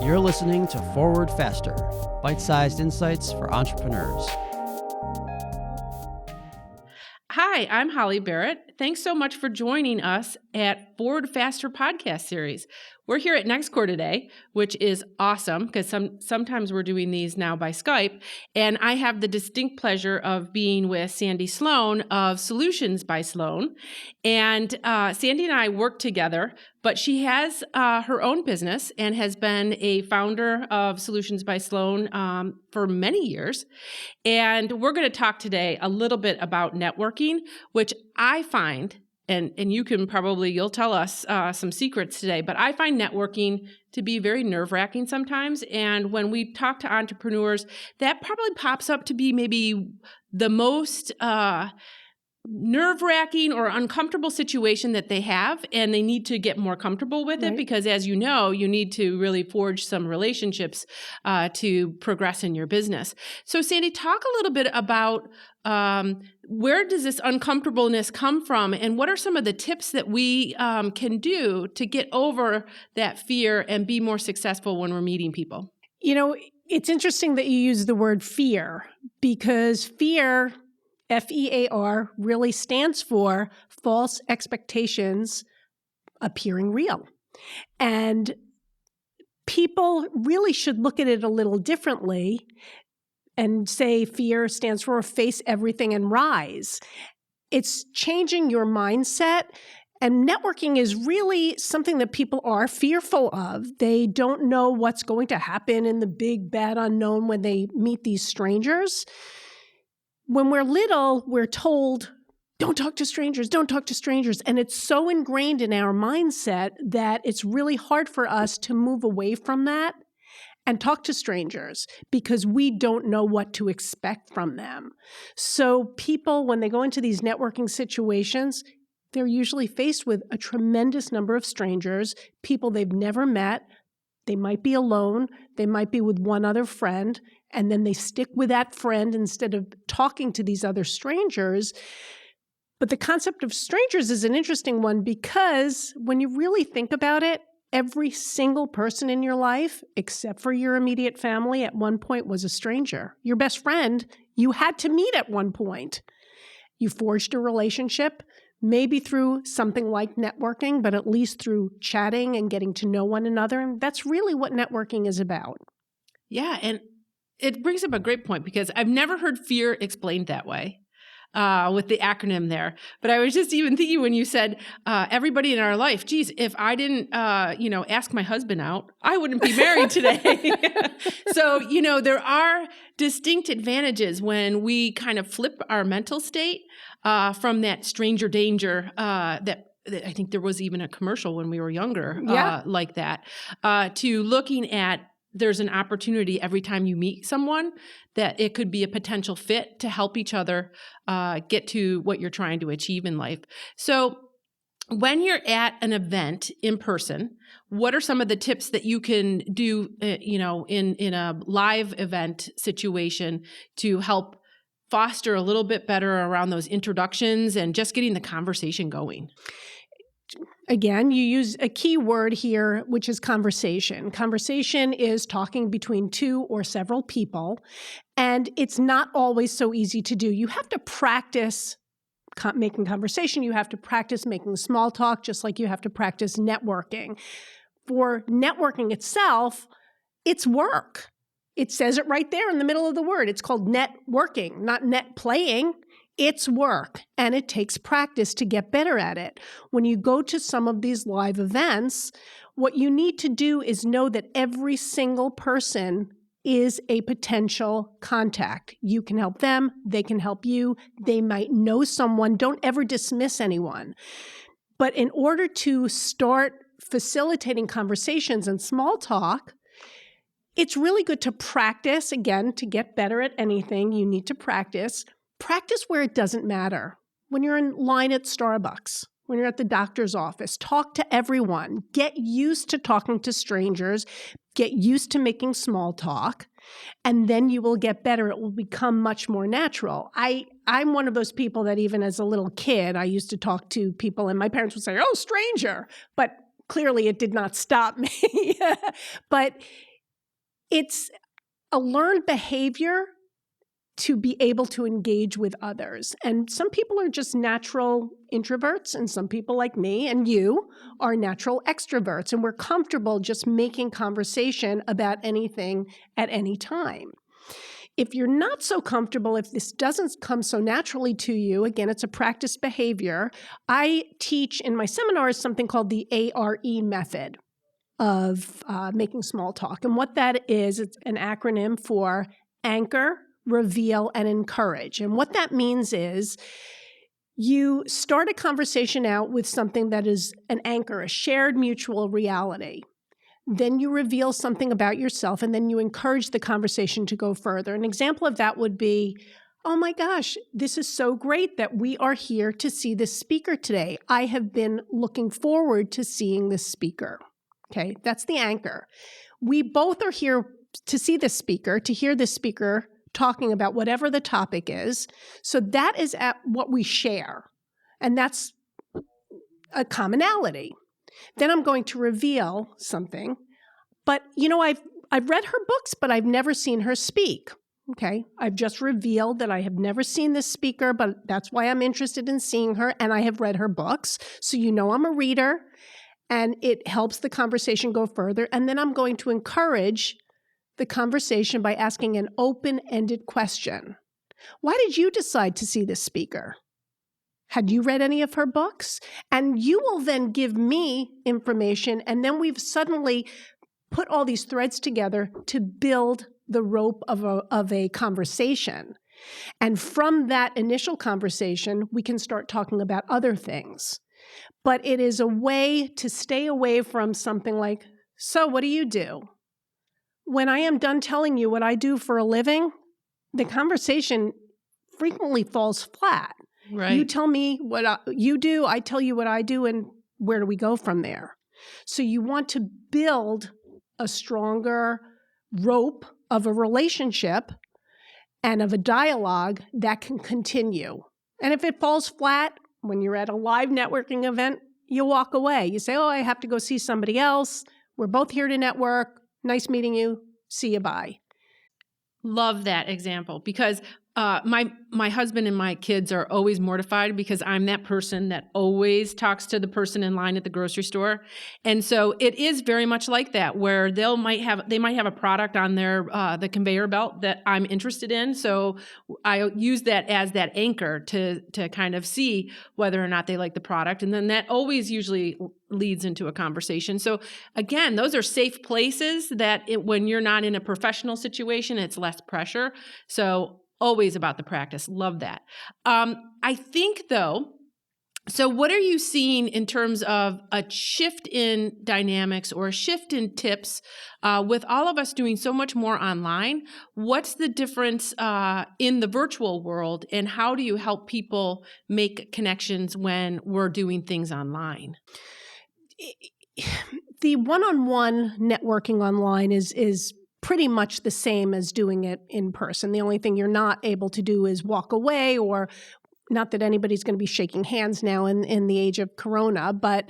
You're listening to Forward Faster, bite-sized insights for entrepreneurs. Hi, I'm Holly Barrett. Thanks so much for joining us at Forward Faster podcast series. We're here at NextCorps today, which is awesome because sometimes we're doing these now by Skype. And I have the distinct pleasure of being with Sandy Sloane of Solutions by Sloane. And Sandy and I work together, but she has her own business and has been a founder of Solutions by Sloane for many years. And we're going to talk today a little bit about networking, which I find, and you'll tell us some secrets today, but I find networking to be very nerve-wracking sometimes. And when we talk to entrepreneurs, that probably pops up to be maybe the most nerve-wracking or uncomfortable situation that they have, and they need to get more comfortable with it because, as you know, you need to really forge some relationships to progress in your business. So, Sandy, talk a little bit about where does this uncomfortableness come from, and what are some of the tips that we can do to get over that fear and be more successful when we're meeting people? You know, it's interesting that you use the word fear, because fear, F-E-A-R, really stands for false expectations appearing real. And people really should look at it a little differently and say fear stands for face everything and rise. It's changing your mindset. And networking is really something that people are fearful of. They don't know what's going to happen in the big, bad unknown when they meet these strangers. When we're little, we're told, don't talk to strangers, don't talk to strangers. And it's so ingrained in our mindset that it's really hard for us to move away from that and talk to strangers because we don't know what to expect from them. So people, when they go into these networking situations, they're usually faced with a tremendous number of strangers, people they've never met. They might be alone. They might be with one other friend. And then they stick with that friend instead of talking to these other strangers. But the concept of strangers is an interesting one because when you really think about it, every single person in your life, except for your immediate family, at one point was a stranger. Your best friend, you had to meet at one point. You forged a relationship, maybe through something like networking, but at least through chatting and getting to know one another. And that's really what networking is about. Yeah, and it brings up a great point because I've never heard fear explained that way with the acronym there. But I was just even thinking when you said everybody in our life, geez, if I didn't, ask my husband out, I wouldn't be married today. So, there are distinct advantages when we kind of flip our mental state from that stranger danger that I think there was even a commercial when we were younger like that, to looking at there's an opportunity every time you meet someone that it could be a potential fit to help each other get to what you're trying to achieve in life. So when you're at an event in person, what are some of the tips that you can do, in a live event situation to help foster a little bit better around those introductions and just getting the conversation going? Again, you use a key word here, which is conversation. Conversation is talking between two or several people, and it's not always so easy to do. You have to practice making conversation. You have to practice making small talk, just like you have to practice networking. For networking itself, it's work. It says it right there in the middle of the word. It's called networking, not net playing. It's work, and it takes practice to get better at it. When you go to some of these live events, what you need to do is know that every single person is a potential contact. You can help them. They can help you. They might know someone. Don't ever dismiss anyone. But in order to start facilitating conversations and small talk, it's really good to practice. Again, to get better at anything, you need to practice. Practice where it doesn't matter. When you're in line at Starbucks, when you're at the doctor's office, talk to everyone. Get used to talking to strangers. Get used to making small talk. And then you will get better. It will become much more natural. I'm one of those people that even as a little kid, I used to talk to people and my parents would say, "Oh, stranger." But clearly it did not stop me. But It's a learned behavior to be able to engage with others. And some people are just natural introverts, and some people like me and you are natural extroverts, and we're comfortable just making conversation about anything at any time. If you're not so comfortable, if this doesn't come so naturally to you, again, it's a practice behavior. I teach in my seminars something called the ARE method of making small talk. And what that is, it's an acronym for anchor, reveal, and encourage. And what that means is you start a conversation out with something that is an anchor, a shared mutual reality. Then you reveal something about yourself, and then you encourage the conversation to go further. An example of that would be, oh my gosh, this is so great that we are here to see this speaker today. I have been looking forward to seeing this speaker. Okay, that's the anchor. We both are here to see this speaker, to hear this speaker talking about whatever the topic is. So that is at what we share, and that's a commonality. Then I'm going to reveal something. But, I've read her books, but I've never seen her speak. Okay, I've just revealed that I have never seen this speaker, but that's why I'm interested in seeing her, and I have read her books. So I'm a reader, and it helps the conversation go further. And then I'm going to encourage the conversation by asking an open-ended question. Why did you decide to see this speaker? Had you read any of her books? And you will then give me information, and then we've suddenly put all these threads together to build the rope of a conversation. And from that initial conversation, we can start talking about other things. But it is a way to stay away from something like, so what do you do? When I am done telling you what I do for a living, the conversation frequently falls flat. Right. You tell me what you do, I tell you what I do, and where do we go from there? So you want to build a stronger rope of a relationship and of a dialogue that can continue. And if it falls flat, when you're at a live networking event, you walk away. You say, oh, I have to go see somebody else. We're both here to network. Nice meeting you. See you, bye. Love that example, because my husband and my kids are always mortified because I'm that person that always talks to the person in line at the grocery store. And so it is very much like that, where they might have a product on their the conveyor belt that I'm interested in. So I use that as that anchor to kind of see whether or not they like the product. And then that always usually leads into a conversation. So again, those are safe places that when you're not in a professional situation, it's less pressure. So always about the practice. Love that. I think though, so what are you seeing in terms of a shift in dynamics or a shift in tips with all of us doing so much more online? What's the difference in the virtual world, and how do you help people make connections when we're doing things online? The one-on-one networking online is pretty much the same as doing it in person. The only thing you're not able to do is walk away, or not that anybody's going to be shaking hands now in the age of Corona, but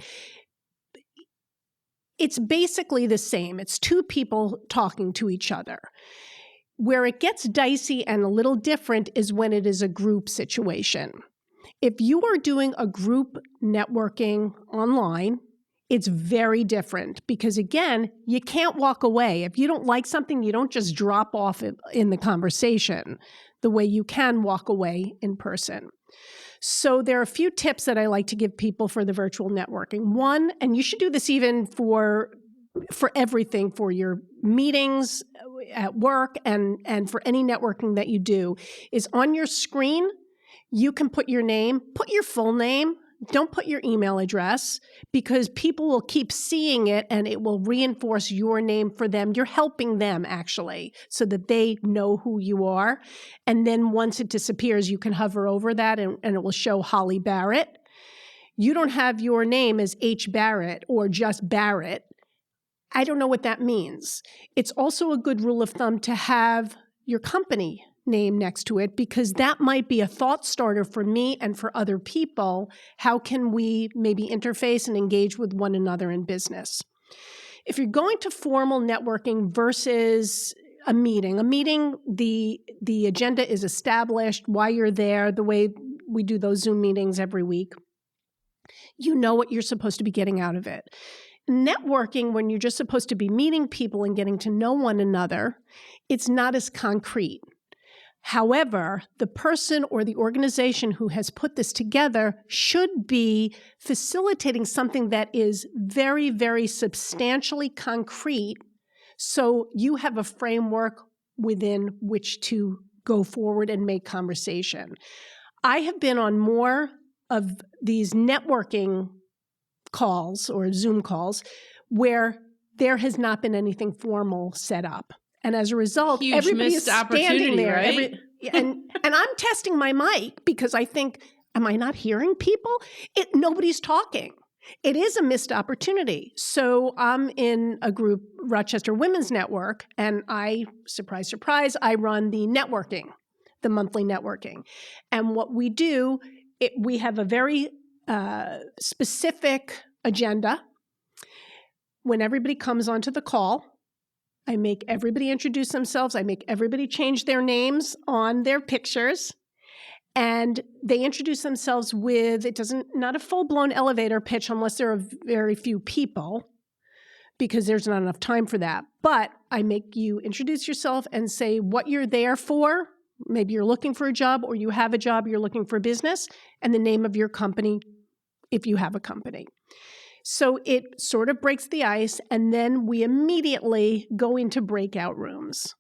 it's basically the same. It's two people talking to each other. Where it gets dicey and a little different is when it is a group situation. If you are doing a group networking online, it's very different because, again, you can't walk away. If you don't like something, you don't just drop off in the conversation the way you can walk away in person. So there are a few tips that I like to give people for the virtual networking. One, and you should do this even for everything, for your meetings at work and for any networking that you do, is on your screen, you can put your name, put your full name. Don't put your email address, because people will keep seeing it and it will reinforce your name for them. You're helping them actually, so that they know who you are. And then once it disappears, you can hover over that and it will show Holly Barrett. You don't have your name as H. Barrett or just Barrett. I don't know what that means. It's also a good rule of thumb to have your company name next to it, because that might be a thought starter for me and for other people. How can we maybe interface and engage with one another in business? if you're going to formal networking versus a meeting, the agenda is established, why you're there, the way we do those Zoom meetings every week. You know what you're supposed to be getting out of it. Networking, when you're just supposed to be meeting people and getting to know one another, it's not as concrete. However, the person or the organization who has put this together should be facilitating something that is very, very substantially concrete, so you have a framework within which to go forward and make conversation. I have been on more of these networking calls or Zoom calls where there has not been anything formal set up. And as a result, Huge everybody is missed standing there. right? And I'm testing my mic because I think, am I not hearing people? Nobody's talking. It is a missed opportunity. So I'm in a group, Rochester Women's Network, and surprise, surprise, I run the monthly networking. And what we do, we have a very specific agenda. When everybody comes onto the call, I make everybody introduce themselves. I make everybody change their names on their pictures. And they introduce themselves with, not a full-blown elevator pitch unless there are very few people, because there's not enough time for that. But I make you introduce yourself and say what you're there for. Maybe you're looking for a job, or you have a job, you're looking for business, and the name of your company, if you have a company. So it sort of breaks the ice, and then we immediately go into breakout rooms.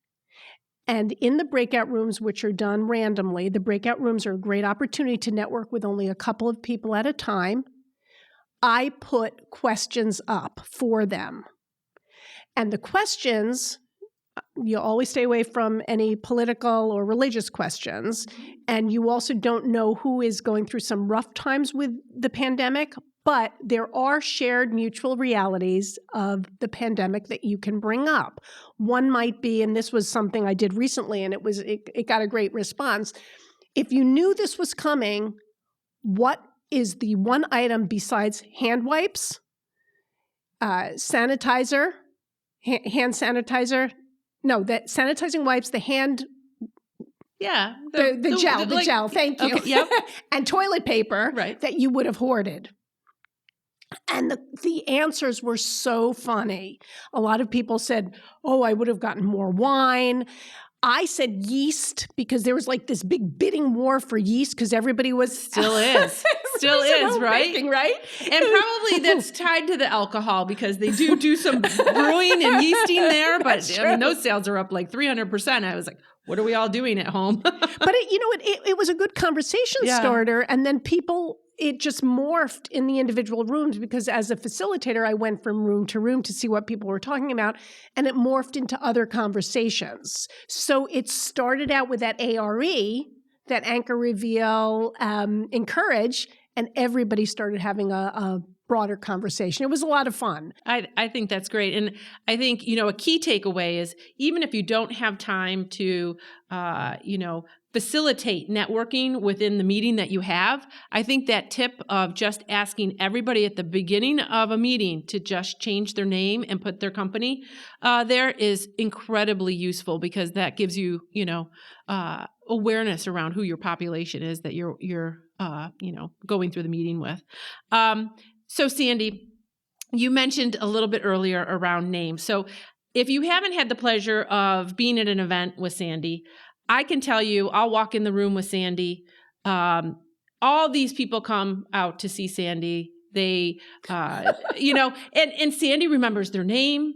And in the breakout rooms, which are done randomly, the breakout rooms are a great opportunity to network with only a couple of people at a time. I put questions up for them. And the questions, you always stay away from any political or religious questions. And you also don't know who is going through some rough times with the pandemic, but there are shared mutual realities of the pandemic that you can bring up. One might be, and this was something I did recently, and it got a great response. If you knew this was coming, what is the one item besides hand wipes, sanitizer, hand sanitizer? No, that sanitizing wipes, the hand. Yeah. The gel. Thank you. Okay, yep. And toilet paper, right, that you would have hoarded. And the answers were so funny. A lot of people said, oh, I would have gotten more wine. I said yeast because there was like this big bidding war for yeast because everybody was... Still is, right? Baking, right? And probably that's tied to the alcohol because they do some brewing and yeasting there. But I mean, those sales are up like 300%. I was like, what are we all doing at home? But it was a good conversation starter. And then it just morphed in the individual rooms because as a facilitator, I went from room to room to see what people were talking about, and it morphed into other conversations. So it started out with that ARE, that anchor, reveal, encourage, and everybody started having a broader conversation. It was a lot of fun. I think that's great. And I think, a key takeaway is even if you don't have time to, facilitate networking within the meeting that you have, I think that tip of just asking everybody at the beginning of a meeting to just change their name and put their company there is incredibly useful because that gives you, awareness around who your population is that you're going through the meeting with. So Sandy, you mentioned a little bit earlier around names. So if you haven't had the pleasure of being at an event with Sandy, I can tell you, I'll walk in the room with Sandy. All these people come out to see Sandy. They, and Sandy remembers their name.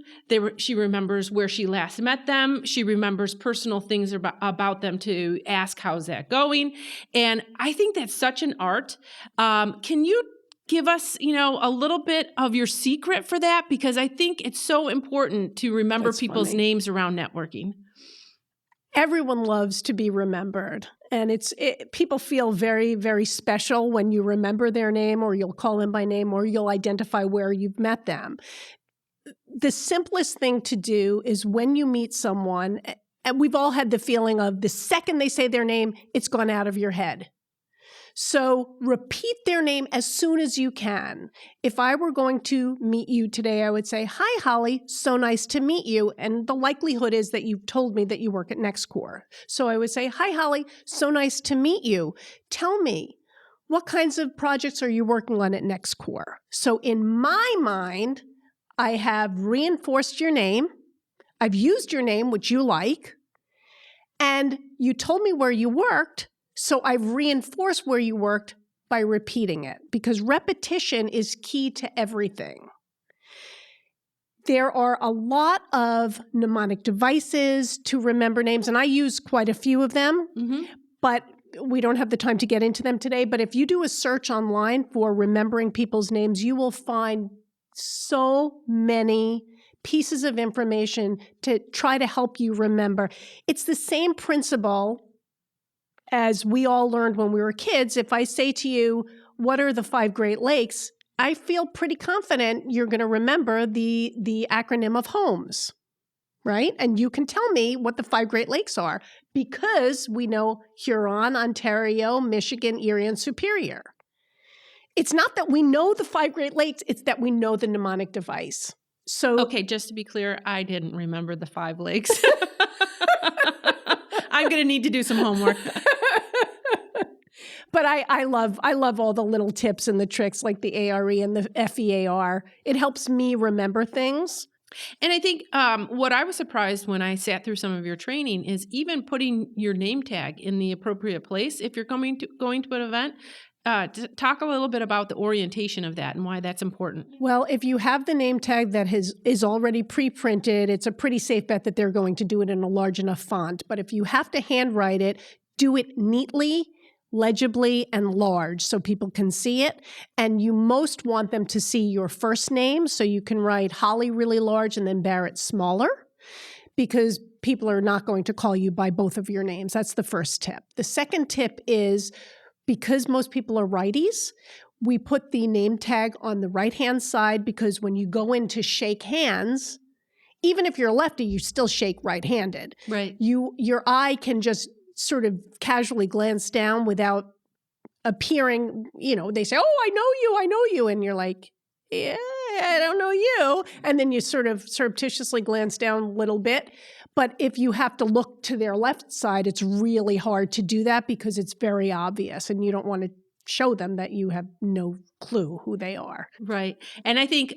She remembers where she last met them. She remembers personal things about them to ask, how's that going? And I think that's such an art. Can you give us, a little bit of your secret for that? Because I think it's so important to remember people's names around networking. Everyone loves to be remembered. And people feel very, very special when you remember their name, or you'll call them by name, or you'll identify where you've met them. The simplest thing to do is when you meet someone, and we've all had the feeling of the second they say their name, it's gone out of your head. So repeat their name as soon as you can. If I were going to meet you today, I would say, "Hi, Holly, so nice to meet you." And the likelihood is that you've told me that you work at NextCorps. So I would say, "Hi, Holly, so nice to meet you. Tell me, what kinds of projects are you working on at NextCorps?" So in my mind, I have reinforced your name. I've used your name, which you like, and you told me where you worked. So I've reinforced where you worked by repeating it, because repetition is key to everything. There are a lot of mnemonic devices to remember names, and I use quite a few of them, but we don't have the time to get into them today. But if you do a search online for remembering people's names, you will find so many pieces of information to try to help you remember. It's the same principle as we all learned when we were kids. If I say to you, "What are the 5 Great Lakes?" I feel pretty confident you're going to remember the acronym of HOMES, right? And you can tell me what the 5 Great Lakes are, because we know Huron, Ontario, Michigan, Erie, and Superior. It's not that we know the 5 Great Lakes, it's that we know the mnemonic device. So, Okay, just to be clear, I didn't remember the 5 lakes. I'm going to need to do some homework. But I love all the little tips and the tricks, like the ARE and the FEAR. It helps me remember things. And I think what I was surprised when I sat through some of your training is even putting your name tag in the appropriate place if you're going to an event. Talk a little bit about the orientation of that and why that's important. Well, if you have the name tag that is already pre-printed, it's a pretty safe bet that they're going to do it in a large enough font. But if you have to handwrite it, do it neatly, legibly, and large so people can see it. And you most want them to see your first name, so you can write Holly really large and then Barrett smaller, because people are not going to call you by both of your names. That's the first tip. The second tip is, because most people are righties, we put the name tag on the right-hand side, because when you go in to shake hands, even if you're a lefty, you still shake right-handed. Right. Your eye can just sort of casually glance down without appearing, they say, "Oh, I know you. And you're like, "Yeah, I don't know you." And then you sort of surreptitiously glance down a little bit. But if you have to look to their left side, it's really hard to do that, because it's very obvious and you don't want to show them that you have no clue who they are. Right. And I think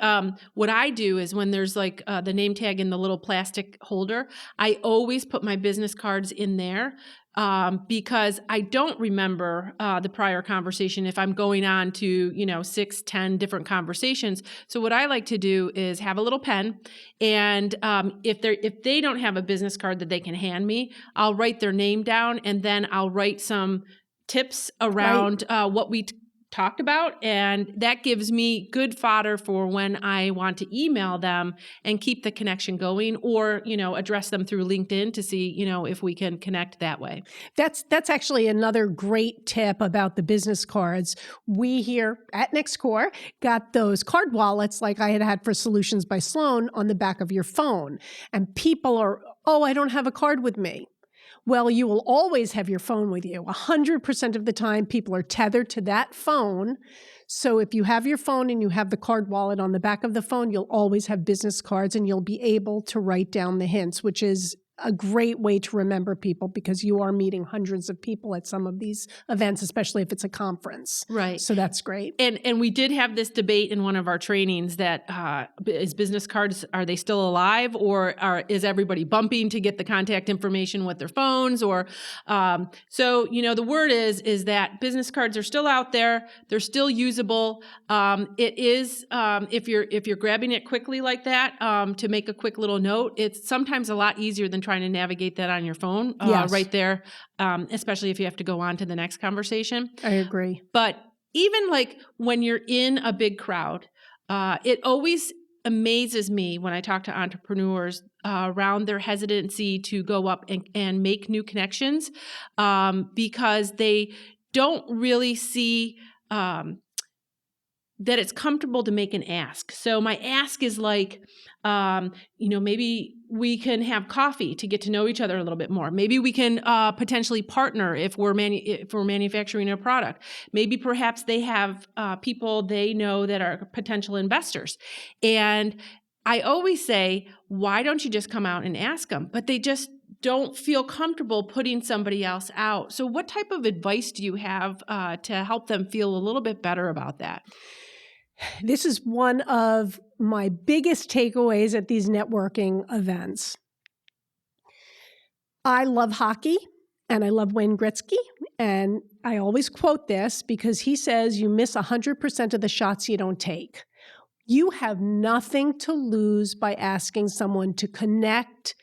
what I do is, when there's like the name tag in the little plastic holder, I always put my business cards in there, because I don't remember the prior conversation if I'm going on to, 6, 10 different conversations. So what I like to do is have a little pen, and if they don't have a business card that they can hand me, I'll write their name down, and then I'll write some tips around what we talked about, and that gives me good fodder for when I want to email them and keep the connection going, or address them through LinkedIn to see if we can connect that way. That's actually another great tip about the business cards. We here at NextCorps got those card wallets, like I had for Solutions by Sloane, on the back of your phone, and people are, "Oh, I don't have a card with me." Well, you will always have your phone with you. 100% of the time, people are tethered to that phone. So if you have your phone and you have the card wallet on the back of the phone, you'll always have business cards, and you'll be able to write down the hints, which is a great way to remember people, because you are meeting hundreds of people at some of these events, especially if it's a conference. Right. So that's great. And we did have this debate in one of our trainings that is business cards, are they still alive, or is everybody bumping to get the contact information with their phones? Or so the word is that business cards are still out there. They're still usable. It is if you're grabbing it quickly like that to make a quick little note, it's sometimes a lot easier than trying to navigate that on your phone right there, especially if you have to go on to the next conversation. I agree. But even like when you're in a big crowd, it always amazes me when I talk to entrepreneurs around their hesitancy to go up and make new connections, because they don't really see that it's comfortable to make an ask. So my ask is like, maybe we can have coffee to get to know each other a little bit more. Maybe we can potentially partner if we're manufacturing a product. Maybe perhaps they have people they know that are potential investors. And I always say, why don't you just come out and ask them? But they just don't feel comfortable putting somebody else out. So what type of advice do you have to help them feel a little bit better about that? This is one of my biggest takeaways at these networking events. I love hockey and I love Wayne Gretzky. And I always quote this because he says you miss 100% of the shots you don't take. You have nothing to lose by asking someone to connect.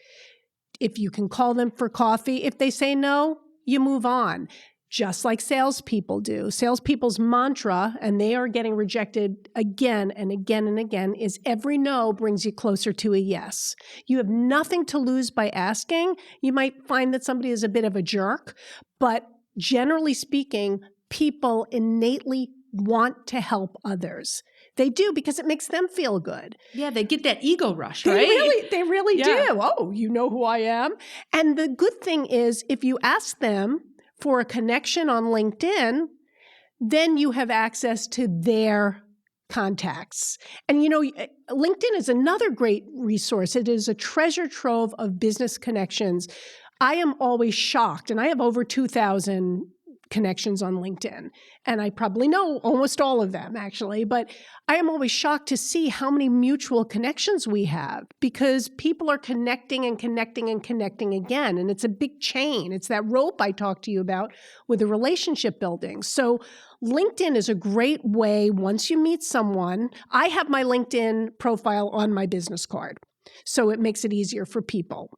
If you can call them for coffee, if they say no, you move on. Just like salespeople do. Salespeople's mantra, and they are getting rejected again and again and again, is every no brings you closer to a yes. You have nothing to lose by asking. You might find that somebody is a bit of a jerk, but generally speaking, people innately want to help others. They do because it makes them feel good. Yeah, they get that ego rush, right? They really do. Oh, you know who I am? And the good thing is if you ask them for a connection on LinkedIn, then you have access to their contacts. And LinkedIn is another great resource. It is a treasure trove of business connections. I am always shocked, and I have over 2,000 connections on LinkedIn. And I probably know almost all of them, actually. But I am always shocked to see how many mutual connections we have because people are connecting and connecting and connecting again. And it's a big chain. It's that rope I talked to you about with the relationship building. So LinkedIn is a great way, once you meet someone, I have my LinkedIn profile on my business card. So it makes it easier for people.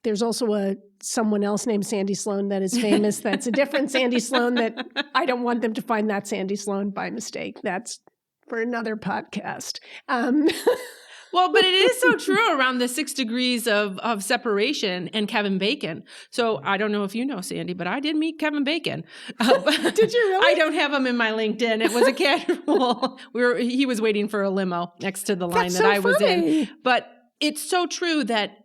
There's also someone else named Sandy Sloane that is famous. That's a different Sandy Sloane that I don't want them to find that Sandy Sloane by mistake. That's for another podcast. Well, but it is so true around the 6 degrees of separation and Kevin Bacon. So I don't know if you know Sandy, but I did meet Kevin Bacon. Did you really? I don't have him in my LinkedIn. It was a casual. He was waiting for a limo next to the line That's that so I was funny. in. But it's so true that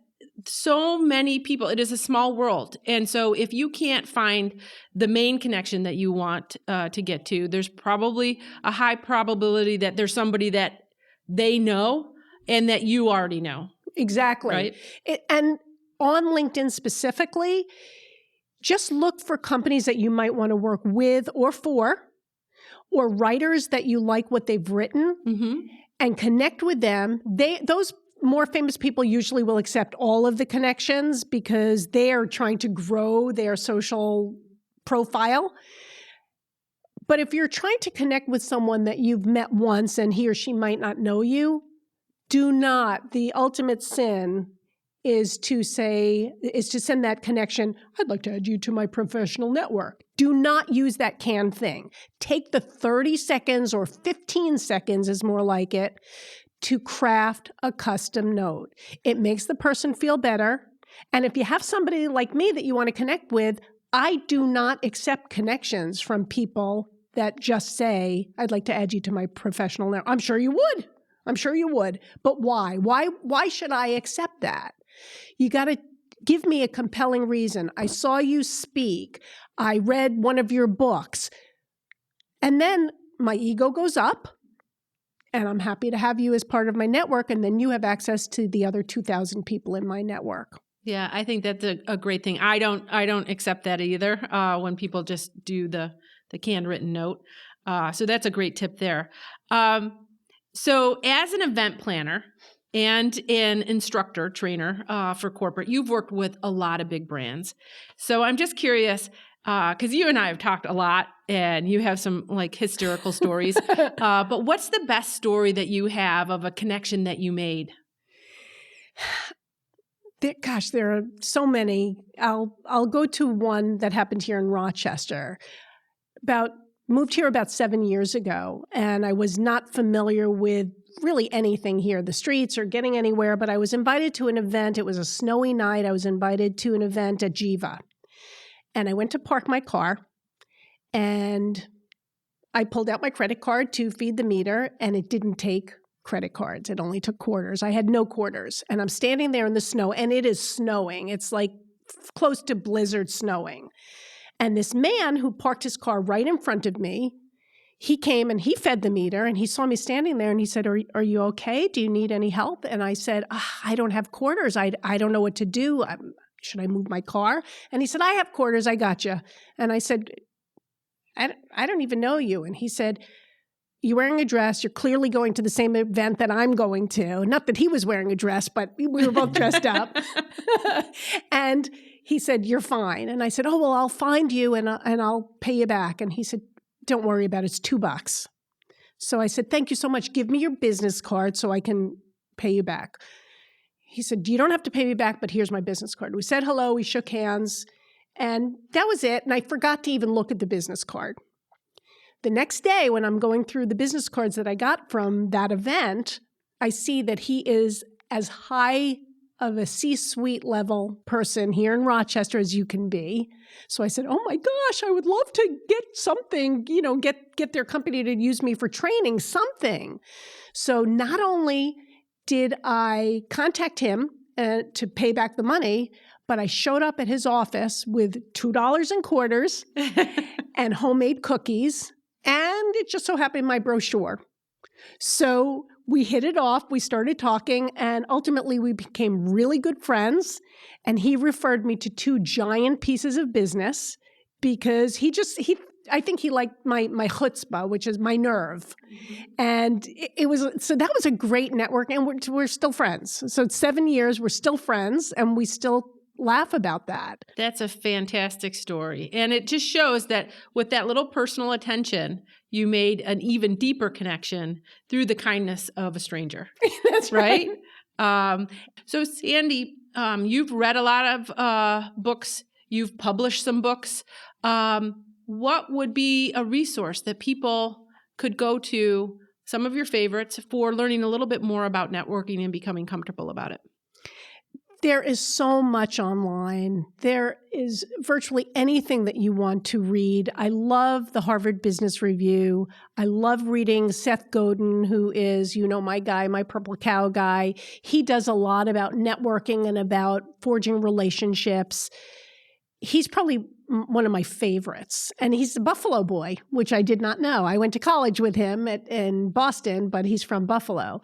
so many people, it is a small world. And so if you can't find the main connection that you want to get to, there's probably a high probability that there's somebody that they know and that you already know. Exactly. Right? And on LinkedIn specifically, just look for companies that you might want to work with or for, or writers that you like what they've written, and connect with them. Those more famous people usually will accept all of the connections because they are trying to grow their social profile. But if you're trying to connect with someone that you've met once and he or she might not know you, do not. The ultimate sin is to send that connection, I'd like to add you to my professional network. Do not use that canned thing. Take the 30 seconds or 15 seconds is more like it to craft a custom note. It makes the person feel better. And if you have somebody like me that you want to connect with, I do not accept connections from people that just say, I'd like to add you to my professional network. I'm sure you would. But why? Why should I accept that? You got to give me a compelling reason. I saw you speak. I read one of your books. And then my ego goes up. And I'm happy to have you as part of my network. And then you have access to the other 2,000 people in my network. Yeah, I think that's a great thing. I don't accept that either when people just do the canned written note. So that's a great tip there. So as an event planner and an instructor, trainer for corporate, you've worked with a lot of big brands. So I'm just curious, because you and I have talked a lot and you have some like hysterical stories, but what's the best story that you have of a connection that you made? There are so many. I'll go to one that happened here in Rochester. Moved here about 7 years ago, and I was not familiar with really anything here, the streets or getting anywhere, but I was invited to an event. It was a snowy night. I was invited to an event at Jiva. And I went to park my car, and I pulled out my credit card to feed the meter, and it didn't take credit cards. It only took quarters. I had no quarters. And I'm standing there in the snow, and it is snowing. It's like close to blizzard snowing. And this man who parked his car right in front of me, he came and he fed the meter, and he saw me standing there, and he said, are you okay? Do you need any help? And I said, I don't have quarters. I don't know what to do. Should I move my car? And he said, I have quarters. I got you. And I said, I don't even know you. And he said, you're wearing a dress. You're clearly going to the same event that I'm going to. Not that he was wearing a dress, but we were both dressed up. And he said, you're fine. And I said, oh, well, I'll find you and I'll pay you back. And he said, don't worry about it. It's $2. So I said, thank you so much. Give me your business card so I can pay you back. He said, you don't have to pay me back, but here's my business card. We said hello. We shook hands. And that was it. And I forgot to even look at the business card. The next day, when I'm going through the business cards that I got from that event, I see that he is as high of a C-suite level person here in Rochester as you can be. So I said, oh my gosh, I would love to get something, get their company to use me for training, something. So not only did I contact him to pay back the money, but I showed up at his office with $2 in quarters and homemade cookies, and it just so happened my brochure. So we hit it off, we started talking, and ultimately we became really good friends, and he referred me to 2 giant pieces of business because I think he liked my chutzpah, which is my nerve. And that was a great network, and we're still friends. So it's 7 years, we're still friends, and we still laugh about that. That's a fantastic story. And it just shows that with that little personal attention, you made an even deeper connection through the kindness of a stranger. That's right. So Sandy, you've read a lot of books. You've published some books. What would be a resource that people could go to, some of your favorites, for learning a little bit more about networking and becoming comfortable about it? There is so much online. There is virtually anything that you want to read. I love the Harvard Business Review. I love reading Seth Godin, who is, my guy, my purple cow guy. He does a lot about networking and about forging relationships. He's probably one of my favorites. And he's a Buffalo boy, which I did not know. I went to college with him in Boston, but he's from Buffalo.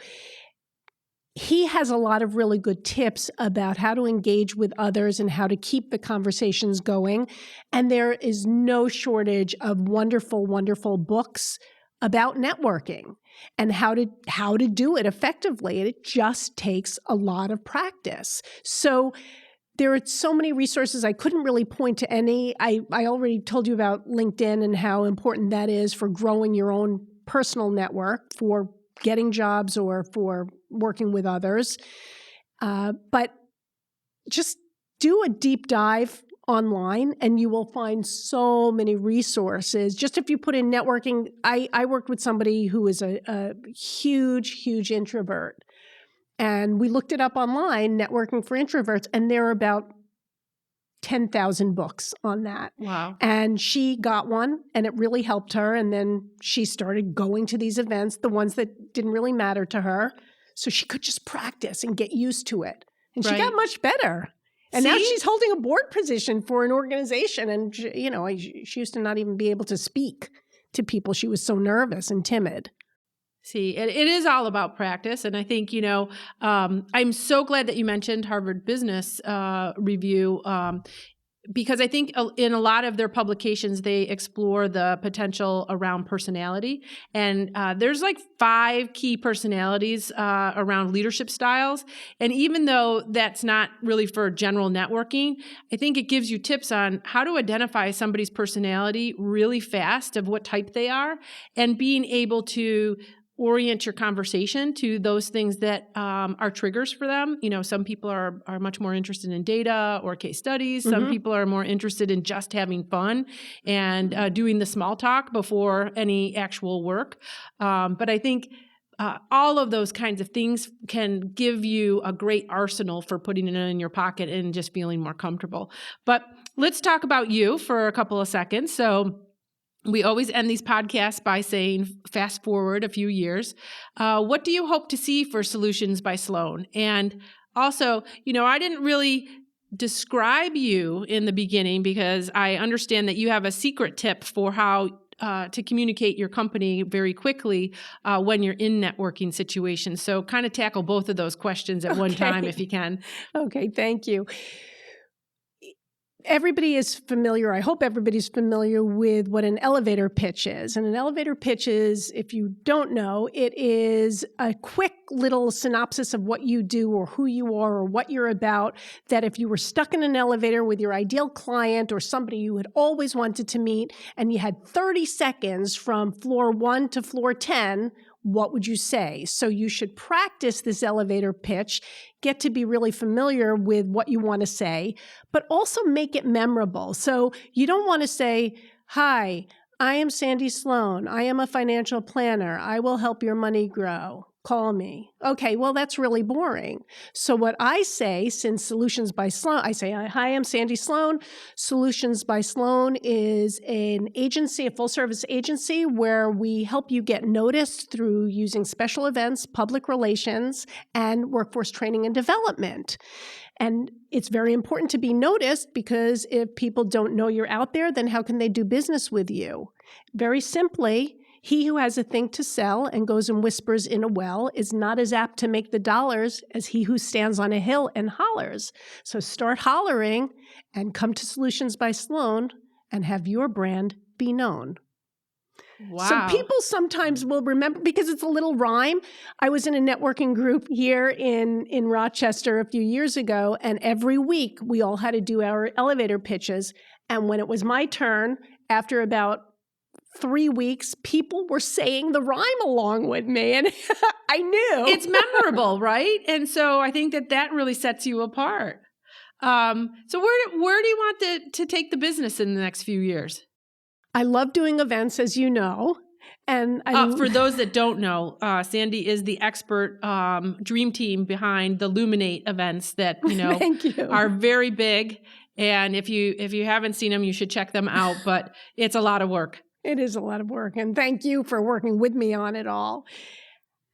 He has a lot of really good tips about how to engage with others and how to keep the conversations going. And there is no shortage of wonderful, wonderful books about networking and how to do it effectively. And it just takes a lot of practice. So there are so many resources. I couldn't really point to any. I already told you about LinkedIn and how important that is for growing your own personal network, for getting jobs or for working with others. But just do a deep dive online and you will find so many resources. Just if you put in networking, I worked with somebody who is a huge, huge introvert. And we looked it up online, networking for introverts, and there are about 10,000 books on that. Wow. And she got one and it really helped her. And then she started going to these events, the ones that didn't really matter to her. So she could just practice and get used to it. And she got much better. And now she's holding a board position for an organization. And, she used to not even be able to speak to people. She was so nervous and timid. See, it is all about practice. And I think, I'm so glad that you mentioned Harvard Business Review, because I think in a lot of their publications, they explore the potential around personality. And there's like 5 key personalities around leadership styles. And even though that's not really for general networking, I think it gives you tips on how to identify somebody's personality really fast, of what type they are, and being able to orient your conversation to those things that are triggers for them. Some people are much more interested in data or case studies. Some people are more interested in just having fun and doing the small talk before any actual work. But I think all of those kinds of things can give you a great arsenal for putting it in your pocket and just feeling more comfortable. But let's talk about you for a couple of seconds. So we always end these podcasts by saying, fast forward a few years. What do you hope to see for Solutions by Sloane? And also, I didn't really describe you in the beginning because I understand that you have a secret tip for how to communicate your company very quickly when you're in networking situations. So kind of tackle both of those questions at one time if you can. Okay, thank you. Everybody is familiar, I hope everybody's familiar with what an elevator pitch is. And an elevator pitch is, if you don't know, it is a quick little synopsis of what you do or who you are or what you're about, that if you were stuck in an elevator with your ideal client or somebody you had always wanted to meet, and you had 30 seconds from floor 1 to floor 10, what would you say? So you should practice this elevator pitch, get to be really familiar with what you want to say, but also make it memorable. So you don't want to say, "Hi, I am Sandy Sloane. I am a financial planner. I will help your money grow. Call me." Okay, well, that's really boring. So what I say, since Solutions by Sloane, I say, "Hi, I'm Sandy Sloane. Solutions by Sloane is an agency, a full-service agency where we help you get noticed through using special events, public relations, and workforce training and development." And it's very important to be noticed because if people don't know you're out there, then how can they do business with you? Very simply, he who has a thing to sell and goes and whispers in a well is not as apt to make the dollars as he who stands on a hill and hollers. So start hollering and come to Solutions by Sloane and have your brand be known. Wow. So people sometimes will remember, because it's a little rhyme. I was in a networking group here in Rochester a few years ago, and every week we all had to do our elevator pitches. And when it was my turn, after about 3 weeks, people were saying the rhyme along with me, and I knew. It's memorable, right? And so I think that really sets you apart. So where do you want to take the business in the next few years? I love doing events, as you know. And for those that don't know, Sandy is the expert dream team behind the Luminate events that Thank you. are very big. And if you haven't seen them, you should check them out. But it's a lot of work. It is a lot of work. And thank you for working with me on it all.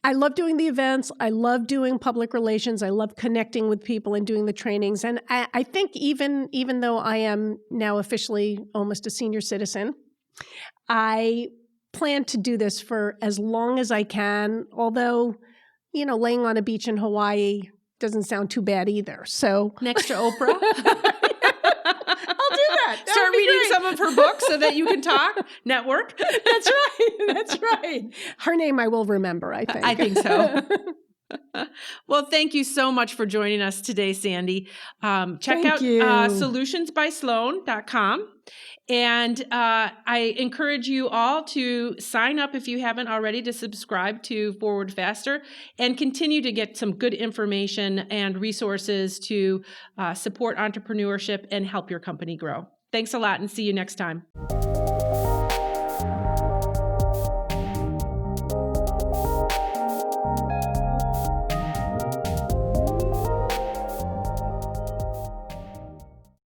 I love doing the events. I love doing public relations. I love connecting with people and doing the trainings. And I think even though I am now officially almost a senior citizen, I plan to do this for as long as I can, although, laying on a beach in Hawaii doesn't sound too bad either. So next to Oprah. I'll do that. Start reading some of her books so that you can talk, network. That's right. That's right. Her name I will remember, I think. I think so. Well, thank you so much for joining us today, Sandy. Check out solutionsbysloane.com. And I encourage you all to sign up if you haven't already to subscribe to Forward Faster and continue to get some good information and resources to support entrepreneurship and help your company grow. Thanks a lot and see you next time.